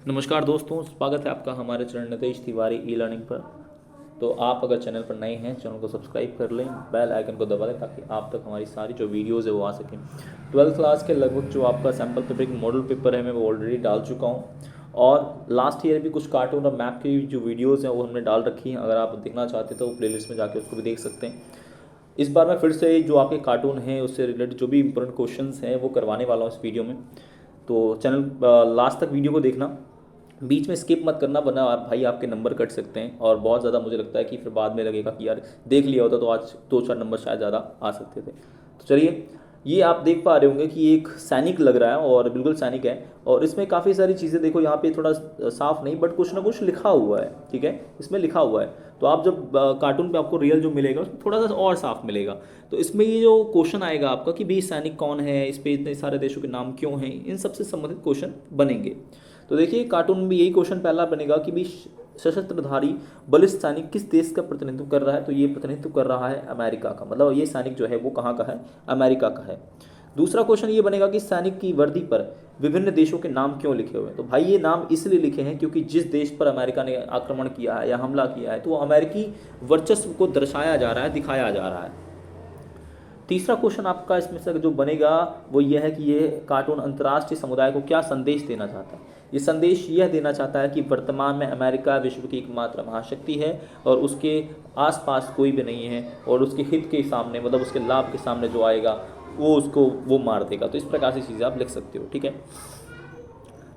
नमस्कार दोस्तों, स्वागत है आपका हमारे channel Nitesh Tiwari e learning पर। तो आप अगर चैनल पर नए हैं, चैनल को सब्सक्राइब कर लें, बेल आइकन को दबा दें ताकि आप तक हमारी सारी जो वीडियोज़ है वो आ सकें। 12th क्लास के लगभग जो आपका सैम्पल पेपर एक मॉडल पेपर है मैं वो ऑलरेडी डाल चुका हूँ, और लास्ट ईयर भी कुछ कार्टून और मैप की जो वीडियोज़ हैं वो हमने डाल रखी हैं। अगर आप देखना चाहते हैं तो प्लेलिस्ट में जाके उसको भी देख सकते हैं। इस बार मैं फिर से जो आपके कार्टून हैं उससे रिलेटेड जो भी इंपॉर्टेंट क्वेश्चंस हैं वो करवाने वाला हूँ इस वीडियो में। तो चैनल लास्ट तक वीडियो को देखना, बीच में स्किप मत करना, वरना आप भाई आपके नंबर कट सकते हैं। और बहुत ज़्यादा मुझे लगता है कि फिर बाद में लगेगा कि यार देख लिया होता तो आज 2-4 नंबर शायद ज़्यादा आ सकते थे। तो चलिए, ये आप देख पा रहे होंगे कि एक सैनिक लग रहा है और बिल्कुल सैनिक है, और इसमें काफ़ी सारी चीज़ें देखो। यहाँ पे थोड़ा साफ नहीं बट कुछ ना कुछ लिखा हुआ है, ठीक है, इसमें लिखा हुआ है। तो आप जब कार्टून पे आपको रियल जो मिलेगा उसमें थोड़ा सा और साफ मिलेगा। तो इसमें ये जो क्वेश्चन आएगा आपका कि भाई सैनिक कौन है, इस पे इतने सारे देशों के नाम क्यों हैं, इन सबसे संबंधित क्वेश्चन बनेंगे। तो देखिए, कार्टून में यही क्वेश्चन पहला बनेगा कि भाई सशस्त्रधारी बलिष्ठ सैनिक किस देश का प्रतिनिधित्व कर रहा है। तो ये प्रतिनिधित्व कर रहा है अमेरिका का, मतलब ये सैनिक जो है वो कहाँ का है, अमेरिका का है। दूसरा क्वेश्चन ये बनेगा कि सैनिक की वर्दी पर विभिन्न देशों के नाम क्यों लिखे हुए हैं। तो भाई ये नाम इसलिए लिखे हैं क्योंकि जिस देश पर अमेरिका ने आक्रमण किया है या हमला किया है तो वो अमेरिकी वर्चस्व को दर्शाया जा रहा है, दिखाया जा रहा है। तीसरा क्वेश्चन आपका इसमें से जो बनेगा वो ये है कि ये कार्टून अंतर्राष्ट्रीय समुदाय को क्या संदेश देना चाहता है। ये संदेश यह देना चाहता है कि वर्तमान में अमेरिका विश्व की एकमात्र महाशक्ति है और उसके आसपास कोई भी नहीं है, और उसके हित के सामने, मतलब उसके लाभ के सामने जो आएगा वो मार देगा। तो इस प्रकार से चीज़ें आप लिख सकते हो, ठीक है।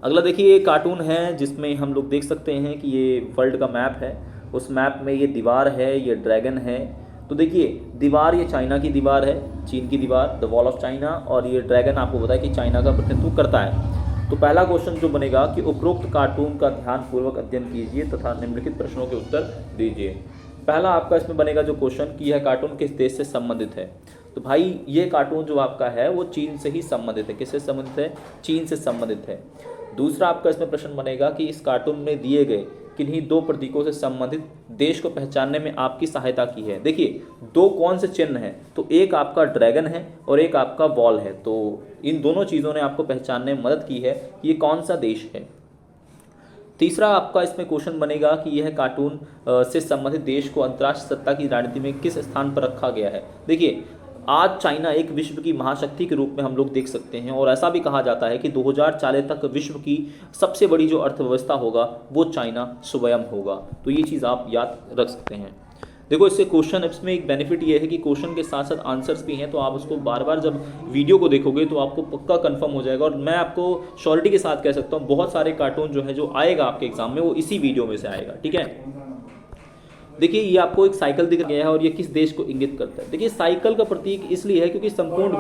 अगला देखिए, ये कार्टून है जिसमें हम लोग देख सकते हैं कि ये वर्ल्ड का मैप है। उस मैप में ये दीवार है, ये ड्रैगन है। तो देखिए, दीवार ये चाइना की दीवार है, चीन की दीवार, द वॉल ऑफ चाइना, और ये ड्रैगन आपको पता है कि चाइना का प्रतिनिधित्व करता है। तो पहला क्वेश्चन जो बनेगा कि उपरोक्त कार्टून का ध्यानपूर्वक अध्ययन कीजिए तथा निम्नलिखित प्रश्नों के उत्तर दीजिए। पहला आपका इसमें बनेगा जो क्वेश्चन कि यह कार्टून किस देश से संबंधित है। तो भाई ये कार्टून जो आपका है वो चीन से ही संबंधित है। किससे संबंधित है? चीन से संबंधित है। दूसरा आपका इसमें प्रश्न बनेगा कि इस कार्टून में दिए गए किन्हीं दो प्रतीकों से संबंधित देश को पहचानने में आपकी सहायता की है। देखिए, दो कौन से चिन्ह हैं, तो एक आपका ड्रैगन है और एक आपका वॉल है। तो इन दोनों चीज़ों ने आपको पहचानने में मदद की है कि ये कौन सा देश है। तीसरा आपका इसमें क्वेश्चन बनेगा कि यह कार्टून से संबंधित देश को अंतर्राष्ट्रीय सत्ता की राजनीति में किस स्थान पर रखा गया है। देखिए, आज चाइना एक विश्व की महाशक्ति के रूप में हम लोग देख सकते हैं, और ऐसा भी कहा जाता है कि 2040 तक विश्व की सबसे बड़ी जो अर्थव्यवस्था होगा वो चाइना स्वयं होगा। तो ये चीज़ आप याद रख सकते हैं। देखो, इससे क्वेश्चन, इसमें एक बेनिफिट ये है कि क्वेश्चन के साथ साथ आंसर्स भी हैं, तो आप उसको बार बार जब वीडियो को देखोगे तो आपको पक्का कंफर्म हो जाएगा। और मैं आपको श्योरिटी के साथ कह सकता हूँ बहुत सारे कार्टून जो है जो आएगा आपके एग्जाम में वो इसी वीडियो में से आएगा, ठीक है। देखिए, ये आपको एक साइकिल दिख गया है और ये किस देश को इंगित करता है। देखिए, साइकिल का प्रतीक इसलिए है क्योंकि संपूर्ण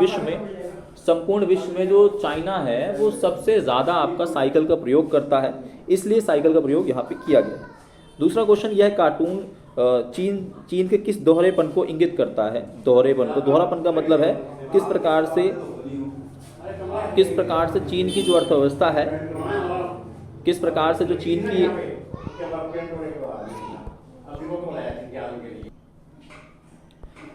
विश्व में जो चाइना है वो सबसे ज़्यादा आपका साइकिल का प्रयोग करता है, इसलिए साइकिल का प्रयोग यहाँ पे किया गया है। दूसरा क्वेश्चन, यह कार्टून चीन के किस दोहरेपन को इंगित करता है। दोहरापन का मतलब है किस प्रकार से चीन की जो अर्थव्यवस्था है, किस प्रकार से जो चीन की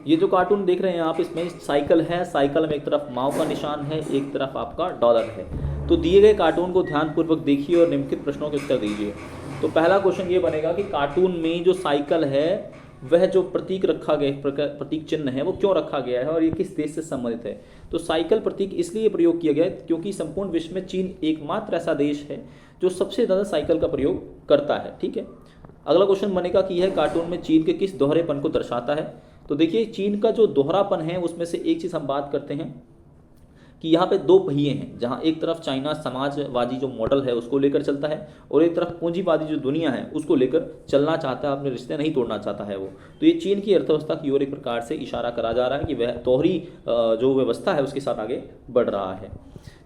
ये जो कार्टून देख रहे हैं आप, इसमें साइकिल है, साइकिल में एक तरफ माओ का निशान है, एक तरफ आपका डॉलर है। तो दिए गए कार्टून को ध्यानपूर्वक देखिए और निम्नलिखित प्रश्नों के उत्तर दीजिए। तो पहला क्वेश्चन ये बनेगा कि कार्टून में जो साइकिल है वह जो प्रतीक रखा गया, प्रतीक चिन्ह है, वो क्यों रखा गया है और ये किस देश से संबंधित है। तो साइकिल प्रतीक इसलिए प्रयोग किया गया है क्योंकि संपूर्ण विश्व में चीन एकमात्र ऐसा देश है जो सबसे ज़्यादा साइकिल का प्रयोग करता है, ठीक है। अगला क्वेश्चन बनेगा कि यह कार्टून में चीन के किस दोहरेपन को दर्शाता है। तो देखिए, चीन का जो दोहरापन है उसमें से एक चीज़ हम बात करते हैं कि यहाँ पे दो पहिए हैं, जहाँ एक तरफ चाइना समाजवादी जो मॉडल है उसको लेकर चलता है और एक तरफ पूंजीवादी जो दुनिया है उसको लेकर चलना चाहता है, अपने रिश्ते नहीं तोड़ना चाहता है वो। तो ये चीन की अर्थव्यवस्था की ओर एक प्रकार से इशारा करा जा रहा है कि वह दोहरी जो व्यवस्था है उसके साथ आगे बढ़ रहा है।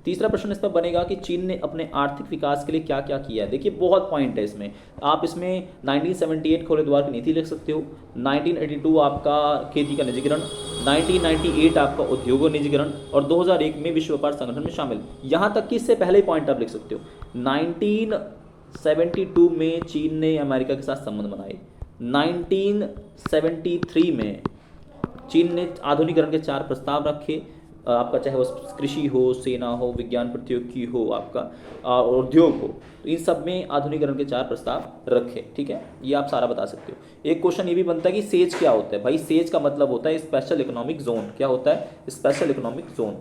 तीसरा प्रश्न इसमें बनेगा कि चीन ने अपने आर्थिक विकास के लिए क्या क्या किया है। देखिए, बहुत पॉइंट है इसमें। आप इसमें 1978 खुले द्वार की नीति लिख सकते हो, 1982 आपका खेती का निजीकरण, 1998 आपका उद्योगों निजीकरण, और 2001 में विश्व व्यापार संगठन में शामिल। यहाँ तक कि इससे पहले पॉइंट आप लिख सकते हो, 1972 में चीन ने अमेरिका के साथ संबंध बनाए, 1973 में चीन ने आधुनिकीकरण के 4 प्रस्ताव रखे, आपका चाहे वो कृषि हो, सेना हो, विज्ञान प्रौद्योगिकी हो, आपका उद्योग हो, तो इन सब में आधुनिकीकरण के 4 प्रस्ताव रखे। ठीक है, ये आप सारा बता सकते हो। एक क्वेश्चन ये भी बनता है कि सेज क्या होता है। भाई सेज का मतलब होता है स्पेशल इकोनॉमिक जोन। क्या होता है? Special economic zone.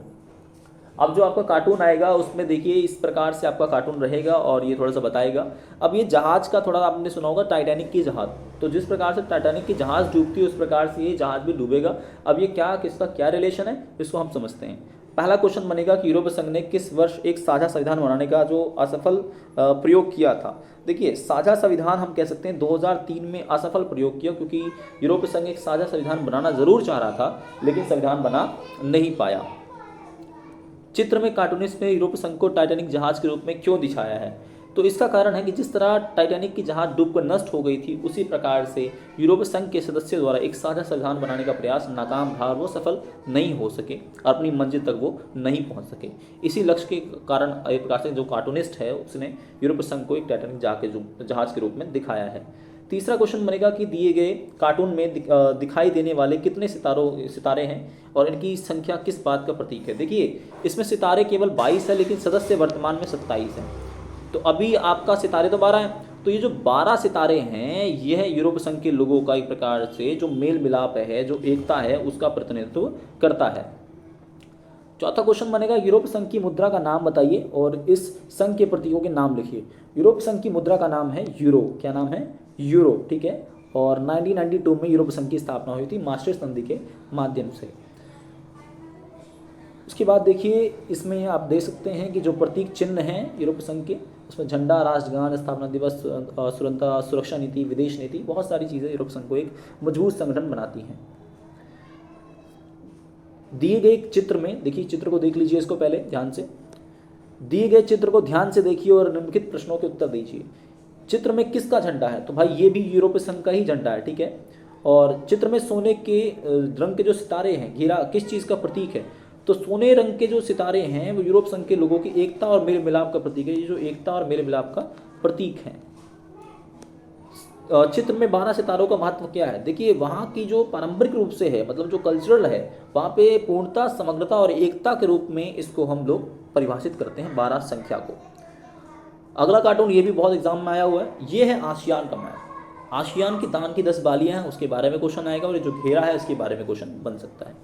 अब जो आपका कार्टून आएगा उसमें देखिए इस प्रकार से आपका कार्टून रहेगा और ये थोड़ा सा बताएगा। अब ये जहाज़ का थोड़ा आपने सुना होगा, टाइटैनिक की जहाज़, तो जिस प्रकार से टाइटैनिक की जहाज़ डूबती है उस प्रकार से ये जहाज़ भी डूबेगा। अब ये क्या, किसका क्या रिलेशन है, इसको हम समझते हैं। पहला क्वेश्चन बनेगा कि यूरोपीय संघ ने किस वर्ष एक साझा संविधान बनाने का जो असफल प्रयोग किया था। देखिए साझा संविधान हम कह सकते हैं 2003 में असफल प्रयोग किया, क्योंकि यूरोपीय संघ एक साझा संविधान बनाना जरूर चाह रहा था लेकिन संविधान बना नहीं पाया। चित्र में कार्टूनिस्ट ने यूरोपीय संघ को टाइटैनिक जहाज के रूप में क्यों दिखाया है? तो इसका कारण है कि जिस तरह टाइटैनिक की जहाज डूबकर नष्ट हो गई थी, उसी प्रकार से यूरोपीय संघ के सदस्यों द्वारा एक साझा संविधान बनाने का प्रयास नाकाम रहा और वो सफल नहीं हो सके और अपनी मंजिल तक वो नहीं पहुंच सके। इसी लक्ष्य के कारण एक प्रकार से जो कार्टूनिस्ट है उसने यूरोपीय संघ को एक टाइटैनिक जहाज के रूप में दिखाया है। तीसरा क्वेश्चन बनेगा कि दिए गए कार्टून में दिखाई देने वाले कितने सितारे हैं और इनकी संख्या किस बात का प्रतीक है। देखिए इसमें सितारे केवल 22 है लेकिन सदस्य वर्तमान में 27 हैं। तो अभी आपका सितारे तो 12 हैं, तो ये जो 12 सितारे हैं यह यूरोपीय संघ के लोगों का एक प्रकार से जो मेल मिलाप है, जो एकता है, उसका प्रतिनिधित्व करता है। चौथा क्वेश्चन बनेगा यूरोपीय संघ की मुद्रा का नाम बताइए और इस संघ के प्रतीकों के नाम लिखिए। यूरोपीय संघ की मुद्रा का नाम है यूरो। क्या नाम है? यूरो। ठीक है, और 1992 में यूरोपीय संघ की स्थापना हुई थी maastricht संधि के माध्यम से। उसके बाद देखिए इसमें आप देख सकते हैं कि जो प्रतीक चिन्ह हैं यूरोपीय संघ के, उसमें झंडा, राष्ट्रगान, स्थापना दिवस, सुरक्षा नीति, विदेश नीति, बहुत सारी चीज़ें यूरोपीय संघ को एक मजबूत संगठन बनाती हैं। दिए गए चित्र में देखिए, चित्र को देख लीजिए इसको पहले ध्यान से। दिए गए चित्र को ध्यान से देखिए और निम्नलिखित प्रश्नों के उत्तर दीजिए। चित्र में किसका झंडा है? तो भाई ये भी यूरोपीय संघ का ही झंडा है। ठीक है, और चित्र में सोने के रंग के जो सितारे हैं, घेरा किस चीज़ का प्रतीक है? तो सोने रंग के जो सितारे हैं वो यूरोपीय संघ के लोगों की एकता और मेल मिलाप का प्रतीक है। ये जो एकता और मेल मिलाप का प्रतीक है। चित्र में 12 सितारों का महत्व क्या है? देखिए वहाँ की जो पारंपरिक रूप से है, मतलब जो कल्चरल है, वहाँ पे पूर्णता, समग्रता और एकता के रूप में इसको हम लोग परिभाषित करते हैं 12 संख्या को। अगला कार्टून ये भी बहुत एग्जाम में आया हुआ है, ये है आसियान का मैप। आसियान की दान की 10 बालियाँ हैं, उसके बारे में क्वेश्चन आएगा, और ये जो घेरा है उसके बारे में क्वेश्चन बन सकता है।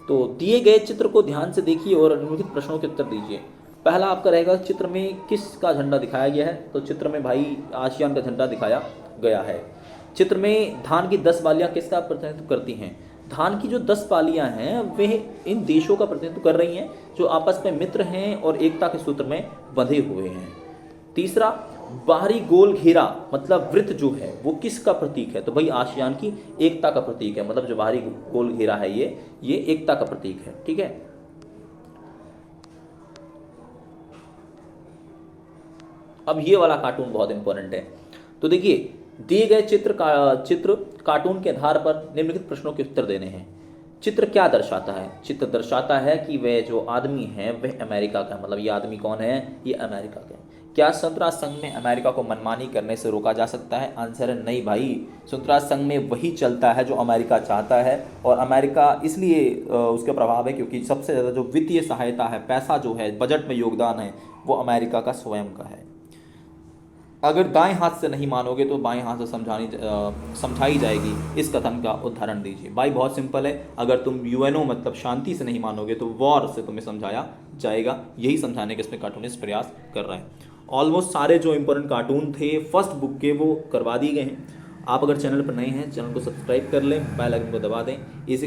तो दिए गए चित्र को ध्यान से देखिए और निम्नलिखित प्रश्नों के उत्तर दीजिए। पहला आपका रहेगा चित्र में किसका झंडा दिखाया गया है? तो चित्र में भाई आसियान का झंडा दिखाया गया है। चित्र में धान की 10 बालियाँ किसका प्रतिनिधित्व करती हैं? धान की जो 10 बालियाँ हैं वे इन देशों का प्रतिनिधित्व कर रही हैं जो आपस में मित्र हैं और एकता के सूत्र में बंधे हुए हैं। तीसरा, बाहरी गोल घेरा मतलब वृत्त जो है वो किसका प्रतीक है? तो भाई आसियान की एकता का प्रतीक है, मतलब जो बाहरी गोल घेरा है ये एकता का प्रतीक है। ठीक है, अब ये वाला कार्टून बहुत इंपॉर्टेंट है। तो देखिए दिए गए चित्र कार्टून के आधार पर निम्नलिखित प्रश्नों के उत्तर देने हैं। चित्र क्या दर्शाता है? चित्र दर्शाता है कि वह जो आदमी है वह अमेरिका का, मतलब ये आदमी कौन है? ये अमेरिका का है। क्या संयुक्त राष्ट्र संघ में अमेरिका को मनमानी करने से रोका जा सकता है? आंसर है नहीं भाई। संयुक्त राष्ट्र संघ में वही चलता है जो अमेरिका चाहता है, और अमेरिका इसलिए उसका प्रभाव है क्योंकि सबसे ज़्यादा जो वित्तीय सहायता है, पैसा जो है, बजट में योगदान है, वो अमेरिका का स्वयं का है। अगर दाएं हाथ से नहीं मानोगे तो बाएं हाथ से समझाई जाएगी, इस कथन का उदाहरण दीजिए। भाई बहुत सिंपल है, अगर तुम यूएनओ मतलब शांति से नहीं मानोगे तो वॉर से तुम्हें समझाया जाएगा। यही समझाने का इसमें कार्टूनिस्ट प्रयास कर रहा है। ऑलमोस्ट सारे जो इंपॉर्टेंट कार्टून थे फर्स्ट बुक के वो करवा दिए गए हैं। आप अगर चैनल पर नए हैं, चैनल को सब्सक्राइब कर लें, बेल आइकन को दबा दें। इसी